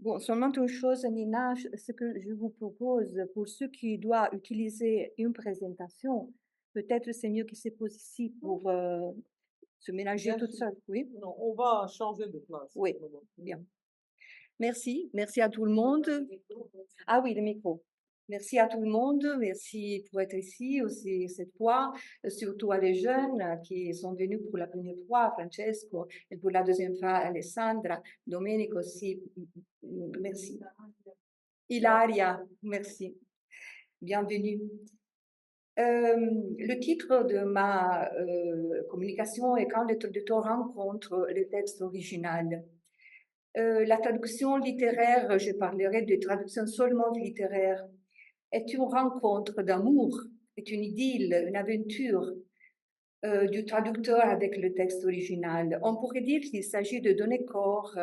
Bon, seulement une chose, Nina, ce que je vous propose, pour ceux qui doivent utiliser une présentation, peut-être c'est mieux qu'ils se posent ici pour se ménager Bien toute sûr. seule. Oui, Non, on va changer de place. oui, pour le moment. bien. Merci à tout le monde. Ah oui, le micro. Merci à tout le monde, merci pour être ici aussi cette fois, surtout à les jeunes qui sont venus pour la première fois, Francesco, et pour la deuxième fois, Alessandra, Domenico aussi, merci. Ilaria, merci. Bienvenue. Le titre de ma communication est Quand le traducteur rencontre le texte original. La traduction littéraire, je parlerai de traduction seulement littéraire, est une rencontre d'amour, est une idylle, une aventure du traducteur avec le texte original. On pourrait dire qu'il s'agit de donner corps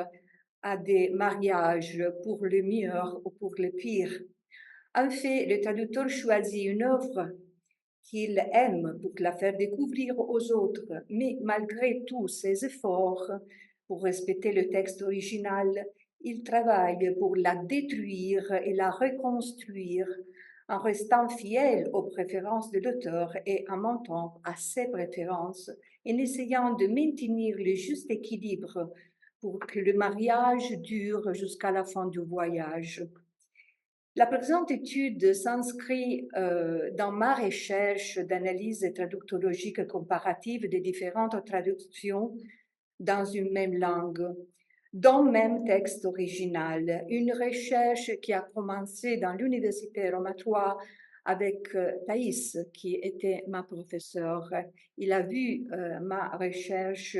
à des mariages pour le meilleur ou pour le pire. En fait, le traducteur choisit une œuvre qu'il aime pour la faire découvrir aux autres, mais malgré tous ses efforts pour respecter le texte original, il travaille pour la détruire et la reconstruire en restant fidèle aux préférences de l'auteur et en mentant à ses préférences, en essayant de maintenir le juste équilibre pour que le mariage dure jusqu'à la fin du voyage. La présente étude s'inscrit dans ma recherche d'analyse traductologique comparative des différentes traductions dans une même langue, dans le même texte original. Une recherche qui a commencé dans l'université Roma III avec Thaïs, qui était ma professeure. Il a vu ma recherche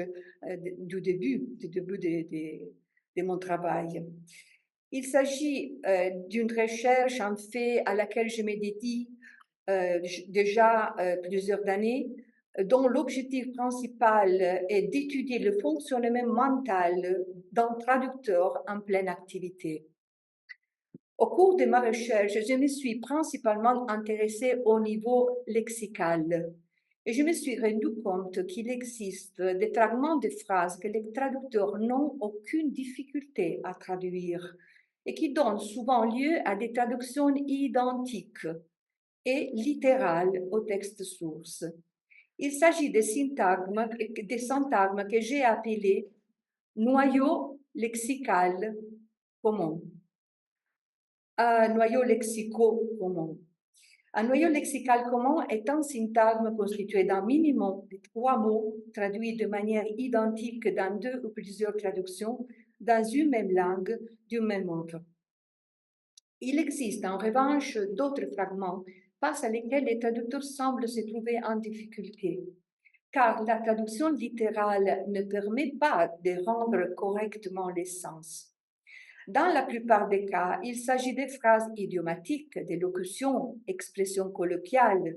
du début de mon travail. Il s'agit d'une recherche en fait à laquelle je me dédie déjà plusieurs années, dont l'objectif principal est d'étudier le fonctionnement mental d'un traducteur en pleine activité. Au cours de ma recherche, je me suis principalement intéressée au niveau lexical et je me suis rendu compte qu'il existe des fragments de phrases que les traducteurs n'ont aucune difficulté à traduire et qui donnent souvent lieu à des traductions identiques et littérales au texte source. Il s'agit des syntagmes que j'ai appelés noyaux lexical commun. Un noyau lexico-commun. Un noyau lexical commun est un syntagme constitué d'un minimum de 3 mots traduits de manière identique dans 2 ou plusieurs traductions dans une même langue du même ordre. Il existe en revanche d'autres fragments face à lesquels les traducteurs semblent se trouver en difficulté, car la traduction littérale ne permet pas de rendre correctement les sens. Dans la plupart des cas, il s'agit de phrases idiomatiques, d'élocutions, expressions colloquiales,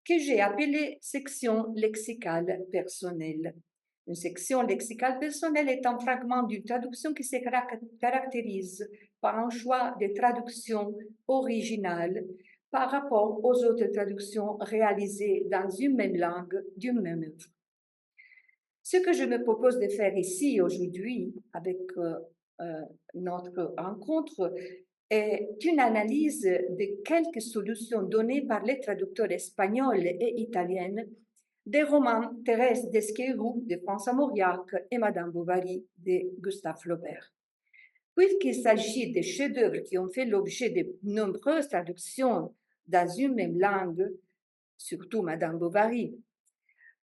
que j'ai appelées section lexicale personnelle. Une section lexicale personnelle est un fragment d'une traduction qui se caractérise par un choix de traduction originale par rapport aux autres traductions réalisées dans une même langue d'une même œuvre. Ce que je me propose de faire ici aujourd'hui avec notre rencontre est une analyse de quelques solutions données par les traducteurs espagnols et italiens des romans Thérèse d'Esquerou de François Mauriac et Madame Bovary de Gustave Flaubert. Puisqu'il s'agit de chefs-d'œuvre qui ont fait l'objet de nombreuses traductions dans une même langue, surtout Madame Bovary,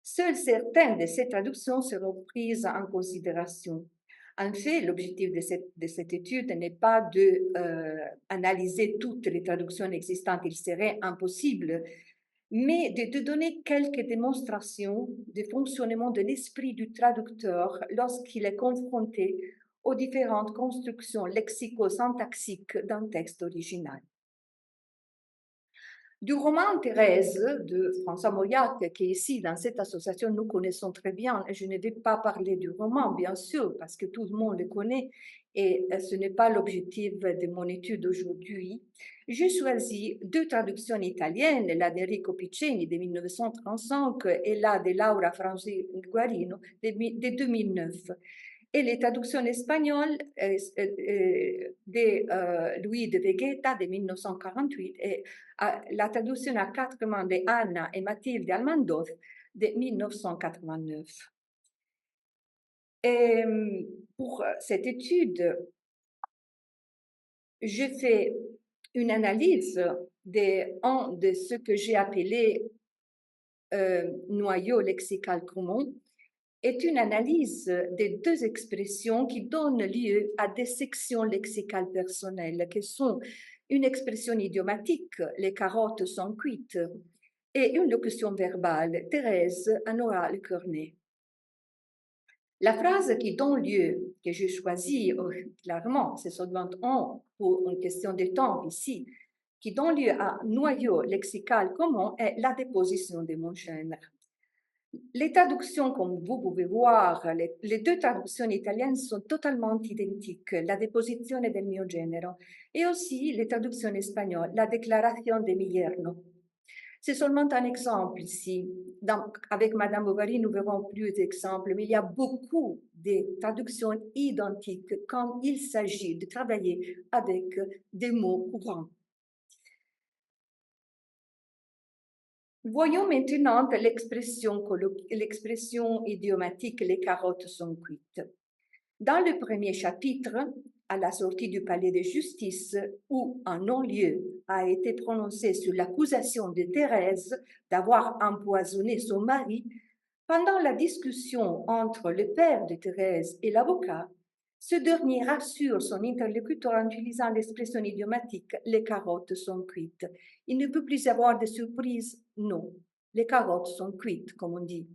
seules certaines de ces traductions seront prises en considération. En fait, l'objectif de cette étude n'est pas d'analyser toutes les traductions existantes, il serait impossible, mais de donner quelques démonstrations du fonctionnement de l'esprit du traducteur lorsqu'il est confronté aux différentes constructions lexico-syntaxiques d'un texte original. Du roman Thérèse de François Mauriac, qui ici, dans cette association, nous connaissons très bien. Je ne vais pas parler du roman, bien sûr, parce que tout le monde le connaît et ce n'est pas l'objectif de mon étude aujourd'hui. J'ai choisi 2 traductions italiennes, la d'Enrico Piccini de 1935 et la de Laura Franzi Guarino de 2009. et les traductions espagnoles de Luis de Vegeta de 1948 et la traduction à 4 mains de Anna et Mathilde Almandoz de 1989. Et pour cette étude, je fais une analyse de ce que j'ai appelé noyau lexical commun, est une analyse des deux expressions qui donnent lieu à des sections lexicales personnelles, qui sont une expression idiomatique, les carottes sont cuites, et une locution verbale, Thérèse en aura le cœur net. La phrase qui donne lieu, que j'ai choisie clairement, c'est seulement pour une question de temps ici, qui donne lieu à noyau lexical commun est la déposition de mon gène. Les traductions, comme vous pouvez voir, les deux traductions italiennes sont totalement identiques, la déposizione del mio genero, et aussi les traductions espagnoles, la déclaration de mi yerno. C'est seulement un exemple ici. Avec Madame Bovary, nous verrons plus d'exemples, mais il y a beaucoup de traductions identiques quand il s'agit de travailler avec des mots courants. Voyons maintenant l'expression idiomatique « les carottes sont cuites ». Dans le premier chapitre, à la sortie du palais de justice, où un non-lieu a été prononcé sur l'accusation de Thérèse d'avoir empoisonné son mari, pendant la discussion entre le père de Thérèse et l'avocat, ce dernier rassure son interlocuteur en utilisant l'expression idiomatique « les carottes sont cuites ». Il ne peut plus y avoir de surprise, non. Les carottes sont cuites, comme on dit.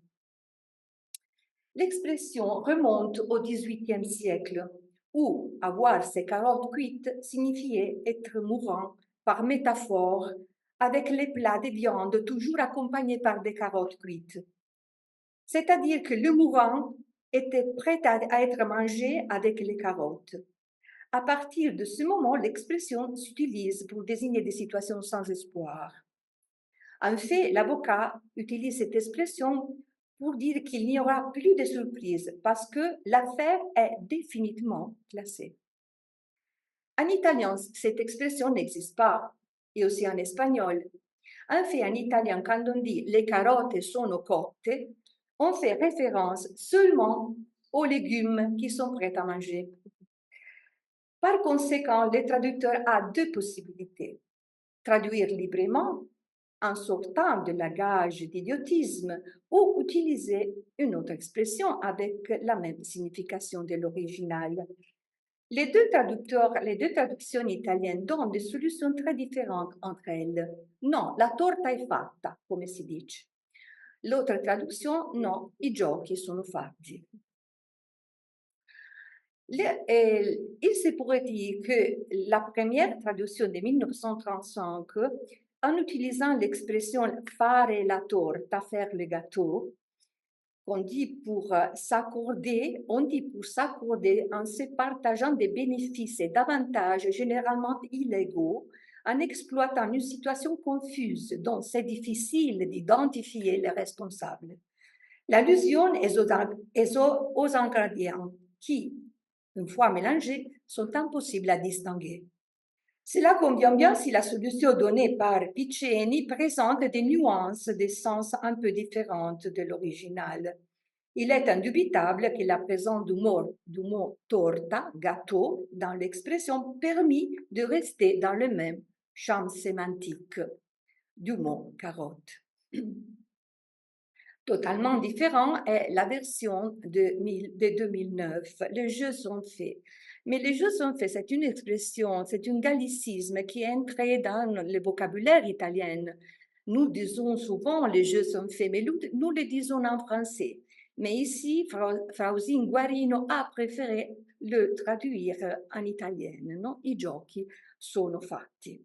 L'expression remonte au XVIIIe siècle, où avoir ses carottes cuites signifiait être mourant par métaphore, avec les plats de viande toujours accompagnés par des carottes cuites. C'est-à-dire que le mourant était prêt à être mangé avec les carottes. À partir de ce moment, l'expression s'utilise pour désigner des situations sans espoir. En fait, l'avocat utilise cette expression pour dire qu'il n'y aura plus de surprise parce que l'affaire est définitivement classée. En italien, cette expression n'existe pas, et aussi en espagnol. En fait, en italien, quand on dit « les carottes sono cotte », on fait référence seulement aux légumes qui sont prêts à manger. Par conséquent, le traducteur a deux possibilités. Traduire librement en sortant de la gage d'idiotisme ou utiliser une autre expression avec la même signification de l'original. Les deux traductions italiennes donnent des solutions très différentes entre elles. Non, la torta è fatta, come si dice. L'autre traduction, no, i giochi sono fatti. Il se pourrait dire que la première traduction de 1935, en utilisant l'expression fare la torta, faire le gâteau, on dit pour s'accorder en se partageant des bénéfices et d'avantages généralement illégaux, en exploitant une situation confuse dont c'est difficile d'identifier les responsables. L'allusion est aux ingrédients qui, une fois mélangés, sont impossibles à distinguer. Cela convient bien si la solution donnée par Piccini présente des nuances de sens un peu différentes de l'original. Il est indubitable que la présence du mot torta, gâteau, dans l'expression permis de rester dans le même champ sémantique du mot carotte. Totalement différent est la version de 2009. Les jeux sont faits. Mais les jeux sont faits, c'est une expression, c'est un gallicisme qui est entré dans le vocabulaire italien. Nous disons souvent les jeux sont faits, mais nous le disons en français. Mais ici, Frausine Guarino a préféré le traduire en italien. No? I giochi sono fatti.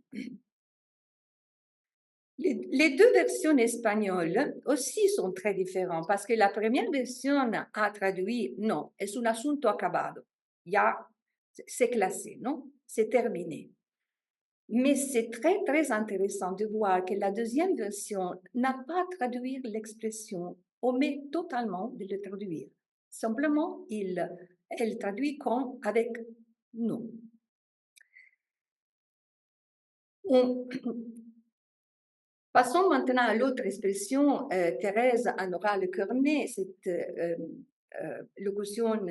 Les deux versions espagnoles aussi sont très différentes parce que la première version a traduit non, es un asunto acabado. C'est classé, non? C'est terminé. Mais c'est très, très intéressant de voir que la deuxième version n'a pas traduit l'expression, omet totalement de le traduire. Simplement, il elle traduit comme avec nous. Passons maintenant à l'autre expression, Thérèse en oral cornet, cette locution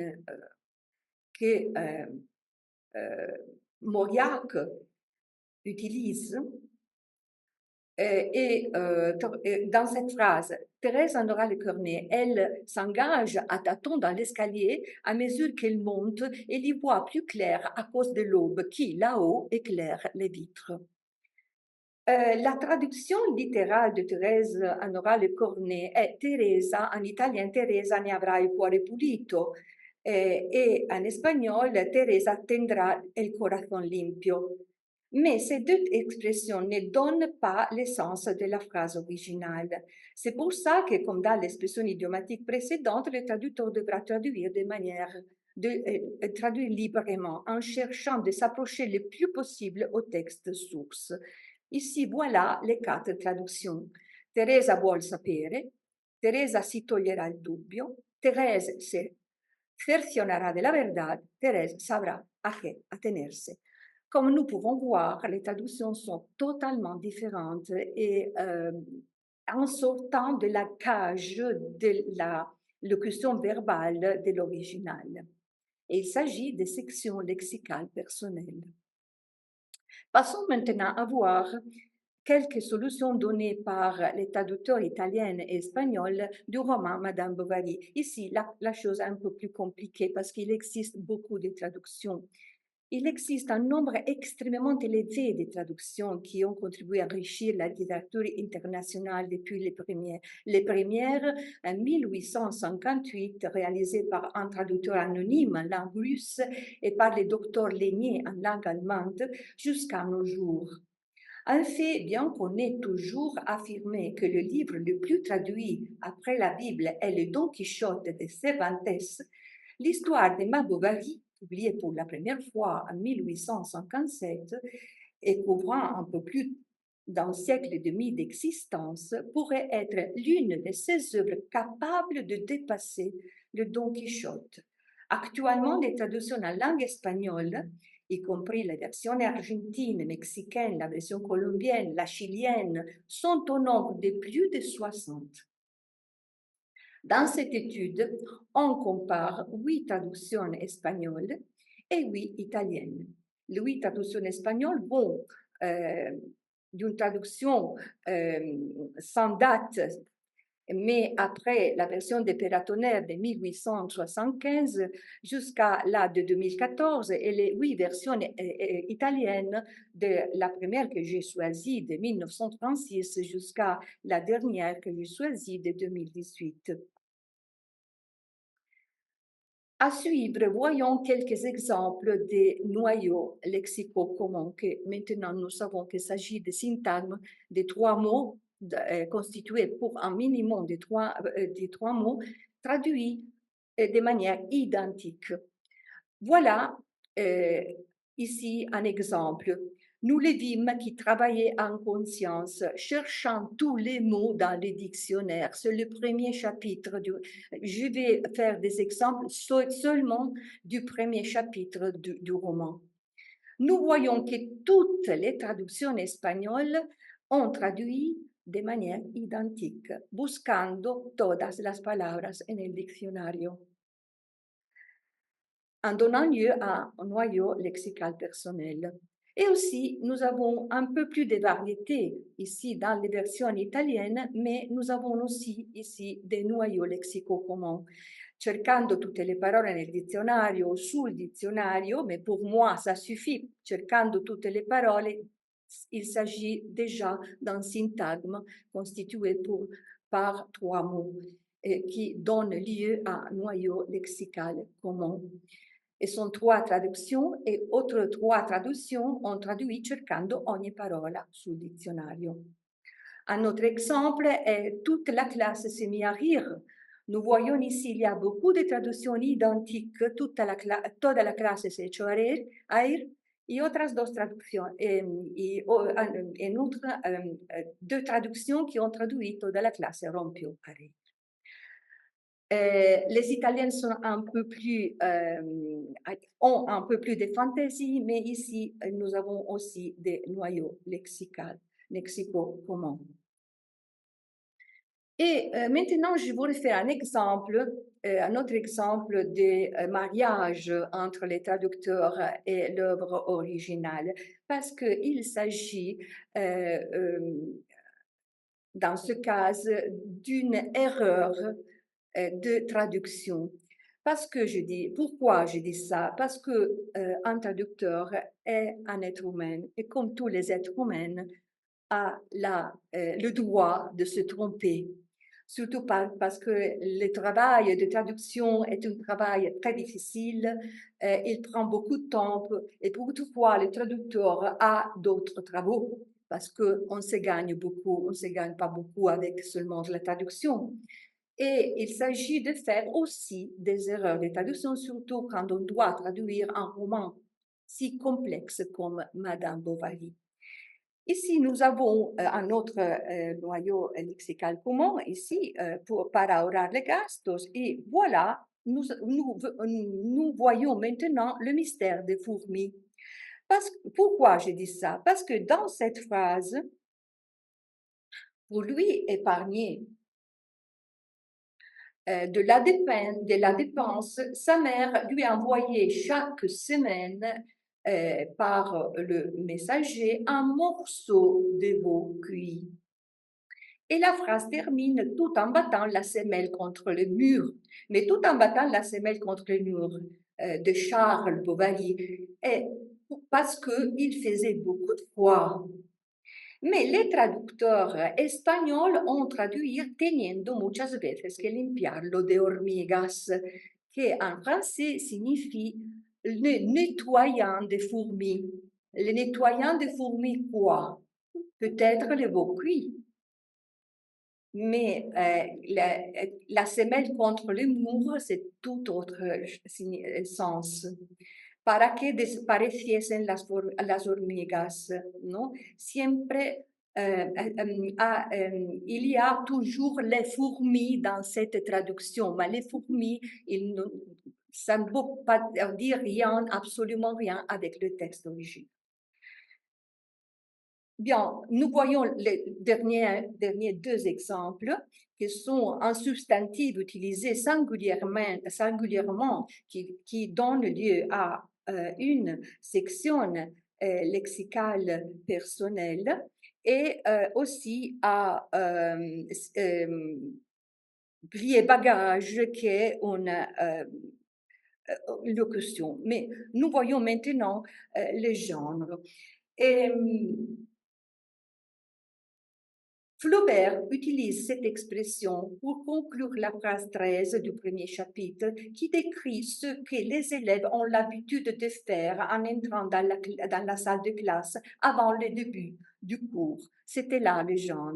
que Mauriac utilise. Et dans cette phrase, Thérèse en oral cornet, elle s'engage à tâtons dans l'escalier à mesure qu'elle monte et y voit plus clair à cause de l'aube qui, là-haut, éclaire les vitres. La traduction littérale de Thérèse en orale cornet è Teresa, en italien Teresa ne avrà il cuore pulito, et en espagnol Teresa tendrá el corazón limpio. Mais ces deux expressions ne donnent pas l'essence de la phrase originale. C'est pour ça que, comme dans l'expression idiomatique précédente, le traducteur devra traduire de manière de traduire librement en cherchant de s'approcher le plus possible au texte source. Ici, voilà le 4 traductions. Teresa vuol sapere, Teresa si toglierà il dubbio, Teresa se cerciorará de la verdad, Teresa sabrá a qué atenerse. Comme nous pouvons voir, les traductions sont totalement différentes et en sortant de la cage de la locution verbale de l'original. Et il s'agit de sections lexicales personnelles. Passons maintenant à voir quelques solutions données par les traducteurs italiens et espagnols du roman Madame Bovary. Ici, la chose est un peu plus compliquée parce qu'il existe beaucoup de traductions. Il existe un nombre extrêmement élevé de traductions qui ont contribué à enrichir la littérature internationale depuis les premières. Les premières, en 1858, réalisées par un traducteur anonyme en langue russe et par le docteur Lénier en langue allemande, jusqu'à nos jours. En fait, bien qu'on ait toujours affirmé que le livre le plus traduit après la Bible est le Don Quichotte de Cervantes, l'histoire de Madame Bovary, publiée pour la première fois en 1857 et couvrant un peu plus d'un siècle et demi d'existence, pourrait être l'une de ces œuvres capables de dépasser le Don Quichotte. Actuellement, les traductions en langue espagnole, y compris la version argentine, mexicaine, la version colombienne, la chilienne, sont au nombre de plus de 60. Dans cette étude, on compare 8 traductions espagnoles et 8 italiennes. Les 8 traductions espagnoles vont d'une traduction sans date, mais après la version des Pératonnerres de 1875 jusqu'à la de 2014 et les 8 versions italiennes de la première que j'ai choisie de 1936 jusqu'à la dernière que j'ai choisie de 2018. À suivre, voyons quelques exemples des noyaux lexicaux communs que maintenant nous savons qu'il s'agit de syntagmes de 3 mots constitués pour un minimum de 3 mots traduits de manière identique. Voilà ici un exemple. Nous les vîmes qui travaillaient en conscience, cherchant tous les mots dans les dictionnaires. C'est le premier chapitre. Je vais faire des exemples seulement du premier chapitre du roman. Nous voyons que toutes les traductions espagnoles ont traduit de manière identique, buscando todas las palabras en el diccionario, en donnant lieu à un noyau lexical personnel. Et aussi, nous avons un peu plus de variété ici dans les versions italiennes, mais nous avons aussi ici des noyaux lexicaux communs. Cercando tutte le parole nel dizionario o sul dizionario, mais pour moi, ça suffit. Cercando tutte le parole, il s'agit déjà d'un syntagme constitué par 3 mots qui donnent lieu à un noyau lexical commun. E sono 3 traduzioni e altre 3 traduzioni ont traduit cercando ogni parola sul dizionario. Un autre exemple est toute la classe s'est mise à rire. Nous voyons ici, il y a beaucoup de traductions identiques, toda la clase se echó a reír, y otras 2 traductions, et en outre, 2 traductions qui ont traduit toda la classe rompió a rire. Les Italiens sont un peu plus, ont un peu plus de fantaisie, mais ici, nous avons aussi des noyaux lexico-communs. Et maintenant, je voudrais faire un exemple, un autre exemple de mariage entre les traducteurs et l'œuvre originale, parce qu'il s'agit, dans ce cas, d'une erreur de traduction. Parce que je dis, pourquoi je dis ça? Parce que un traducteur est un être humain et comme tous les êtres humains, a le droit de se tromper. Surtout parce que le travail de traduction est un travail très difficile, il prend beaucoup de temps et toutefois le traducteur a d'autres travaux parce qu'on se gagne beaucoup, on ne se gagne pas beaucoup avec seulement la traduction. Et il s'agit de faire aussi des erreurs de traduction, surtout quand on doit traduire un roman si complexe comme Madame Bovary. Ici, nous avons un autre noyau lexical commun, ici, para ahorrar les gastos. Et voilà, nous voyons maintenant le mystère des fourmis. Pourquoi je dis ça? Parce que dans cette phrase, pour lui épargner de la dépense, sa mère lui envoyait chaque semaine par le messager un morceau de veau cuit. Et la phrase termine tout en battant la semelle contre le mur, mais tout en battant la semelle contre le mur de Charles Bovary, et parce qu'il faisait beaucoup de froid. Mais les traducteurs espagnols ont traduit teniendo muchas veces que limpiarlo de hormigas, qui en français signifie le nettoyant des fourmis. Le nettoyant des fourmis quoi? Peut-être le veau cuit. Mais la semelle contre le mur, c'est tout autre sens. Para que desapareciesen las hormigas, ¿no? Siempre il y a toujours les fourmis dans cette traduction, mais les fourmis, ça ne veut pas dire rien, absolument rien avec le texte original. Bien, nous voyons les derniers deux exemples qui sont un substantif utilisé singulièrement qui donne lieu à une section lexicale personnelle et aussi à plier bagage qui est une locution. Mais nous voyons maintenant les genres. Et, Flaubert utilise cette expression pour conclure la phrase 13 du premier chapitre qui décrit ce que les élèves ont l'habitude de faire en entrant dans la salle de classe avant le début du cours. C'était là le genre.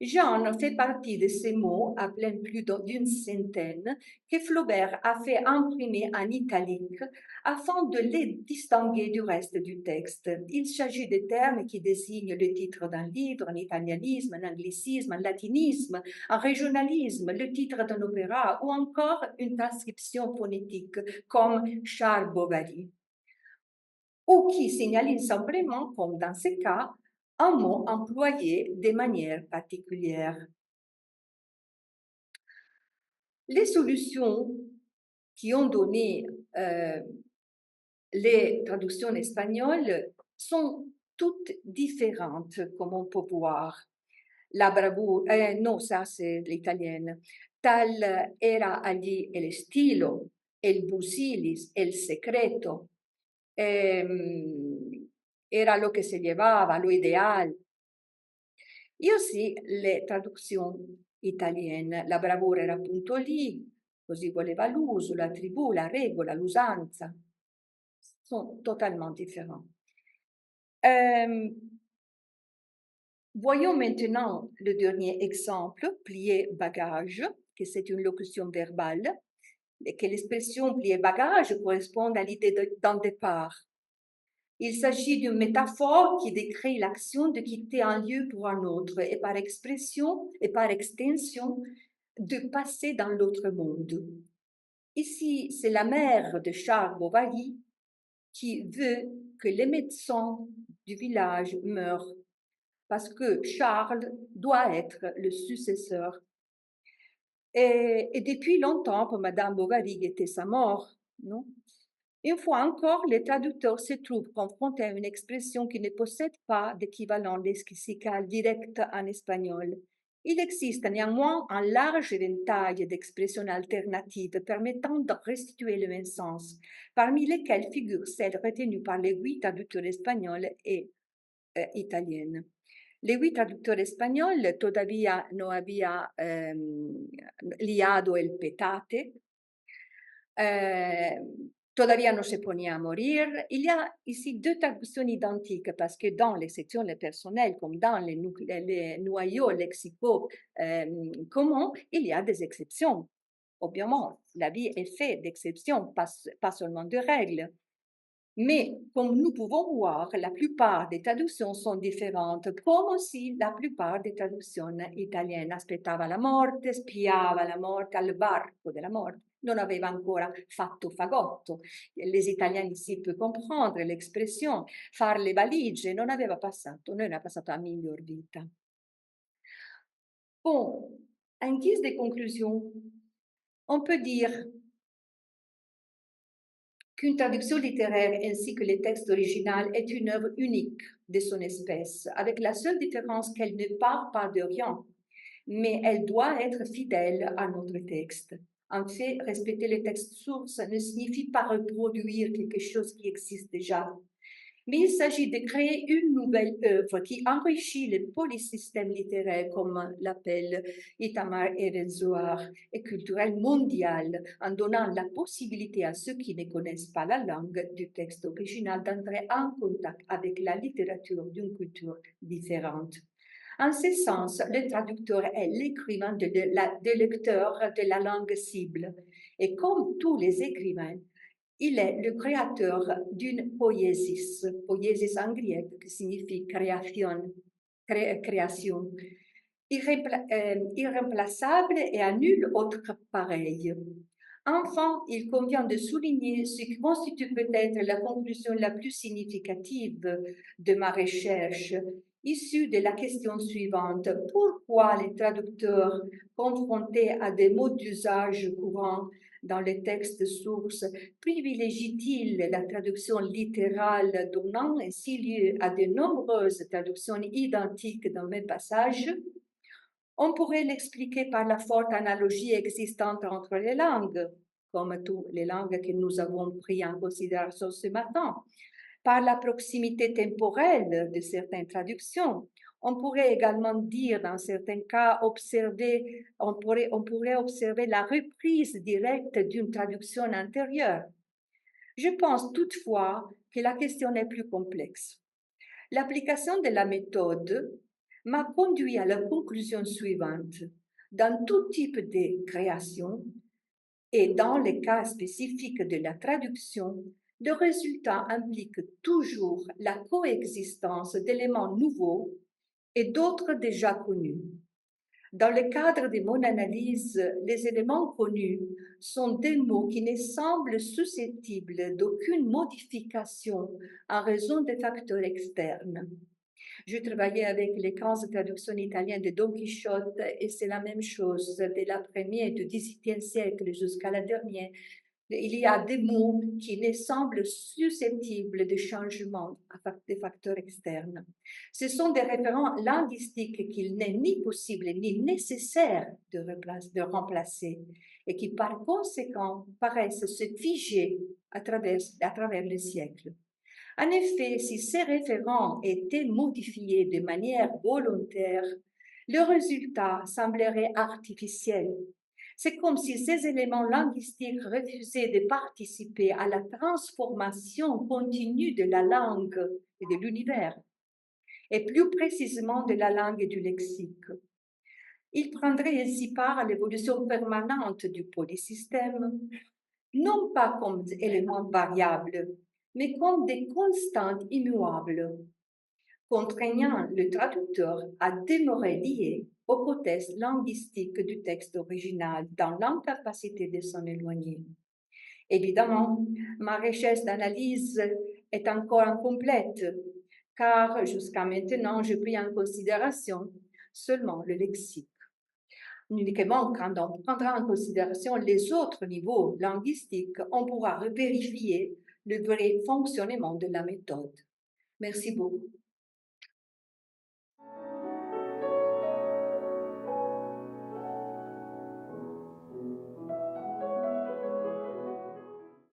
Jeanne fait partie de ces mots, à peine plus d'une centaine, que Flaubert a fait imprimer en italique afin de les distinguer du reste du texte. Il s'agit de termes qui désignent le titre d'un livre, un italianisme, un anglicisme, un latinisme, un régionalisme, le titre d'un opéra ou encore une transcription phonétique comme Charles Bovary, ou qui signalent simplement, comme dans ce cas, un mot employé de manière particulière. Les solutions qui ont donné les traductions espagnoles sont toutes différentes, comme on peut voir. La bravura, non, ça c'est l'italienne. Tal era allí el estilo, el busilis, el secreto. Era lo que se llevaba, lo ideal. Et aussi le traduzioni italienne. La bravura era appunto lì, così voleva l'uso, la tribù, la regola, l'usanza. Sono totalement différents. Voyons maintenant le dernier exemple, plier bagage, que c'est une locution verbale, et que l'expression plier bagage correspond à l'idée d'un départ. Il s'agit d'une métaphore qui décrit l'action de quitter un lieu pour un autre et par expression et par extension, de passer dans l'autre monde. Ici, c'est la mère de Charles Bovary qui veut que les médecins du village meurent parce que Charles doit être le successeur. Et depuis longtemps, pour Madame Bovary était sa mort, non? Une fois encore, les traducteurs se trouvent confrontés à une expression qui ne possède pas d'équivalent lexical direct en espagnol. Il existe néanmoins un large éventail d'expressions alternatives permettant de restituer le même sens, parmi lesquelles figurent celles retenues par les 8 traducteurs espagnols et italiennes. Les 8 traducteurs espagnols todavía no había liado el petate, todavía no se ponía a morir. Il y a ici 2 traductions identiques parce que dans les sections personnelles comme dans les noyaux lexicaux communs, il y a des exceptions. Obviamente, la vie est faite d'exceptions, pas seulement de règles. Mais comme nous pouvons voir, la plupart des traductions sont différentes, come aussi la plupart des traductions italienne. Aspettava la morte, spiava la morte, al varco della morte. Non aveva ancora fatto fagotto. Les Italiens ici peuvent comprendre l'expression fare le valigie, non aveva passato a miglior vita. Bon, en guise de conclusion, on peut dire qu'une traduction littéraire ainsi que le texte original est une œuvre unique de son espèce, avec la seule différence qu'elle ne part pas de rien, mais elle doit être fidèle à notre texte. En fait, respecter le texte source ne signifie pas reproduire quelque chose qui existe déjà, mais il s'agit de créer une nouvelle œuvre qui enrichit le polysystème littéraire, comme l'appelle Itamar Erenzoar, et culturel mondial, en donnant la possibilité à ceux qui ne connaissent pas la langue du texte original d'entrer en contact avec la littérature d'une culture différente. En ce sens, le traducteur est l'écrivain de lecteur de la langue cible. Et comme tous les écrivains, il est le créateur d'une poiesis en grec qui signifie création, irremplaçable et à nul autre pareil. Enfin, il convient de souligner ce qui constitue peut-être la conclusion la plus significative de ma recherche, issue de la question suivante. Pourquoi les traducteurs, confrontés à des mots d'usage courants dans les textes sources, privilégient-ils la traduction littérale, donnant ainsi lieu à de nombreuses traductions identiques dans mes passages? On pourrait l'expliquer par la forte analogie existante entre les langues, comme toutes les langues que nous avons prises en considération ce matin, par la proximité temporelle de certaines traductions. On pourrait également dire, dans certains cas, on pourrait observer la reprise directe d'une traduction antérieure. Je pense toutefois que la question est plus complexe. L'application de la méthode m'a conduit à la conclusion suivante. Dans tout type de création et dans les cas spécifiques de la traduction, le résultat implique toujours la coexistence d'éléments nouveaux et d'autres déjà connus. Dans le cadre de mon analyse, les éléments connus sont des mots qui ne semblent susceptibles d'aucune modification en raison des facteurs externes. Je travaillais avec les 15 traductions italiennes de Don Quichotte et c'est la même chose de la première du XVIIe siècle jusqu'à la dernière. Il y a des mots qui ne semblent susceptibles de changement des facteurs externes. Ce sont des référents linguistiques qu'il n'est ni possible ni nécessaire de remplacer et qui par conséquent paraissent se figer à travers les siècles. En effet, si ces référents étaient modifiés de manière volontaire, le résultat semblerait artificiel. C'est comme si ces éléments linguistiques refusaient de participer à la transformation continue de la langue et de l'univers, et plus précisément de la langue et du lexique. Ils prendraient ainsi part à l'évolution permanente du polysystème, non pas comme éléments variables, mais comme des constantes immuables. contraignant le traducteur à demeurer lié aux hypothèses linguistiques du texte original dans l'incapacité de s'en éloigner. Évidemment, ma recherche d'analyse est encore incomplète, car jusqu'à maintenant, je pris en considération seulement le lexique. Uniquement quand on prendra en considération les autres niveaux linguistiques, on pourra vérifier le vrai fonctionnement de la méthode. Merci beaucoup.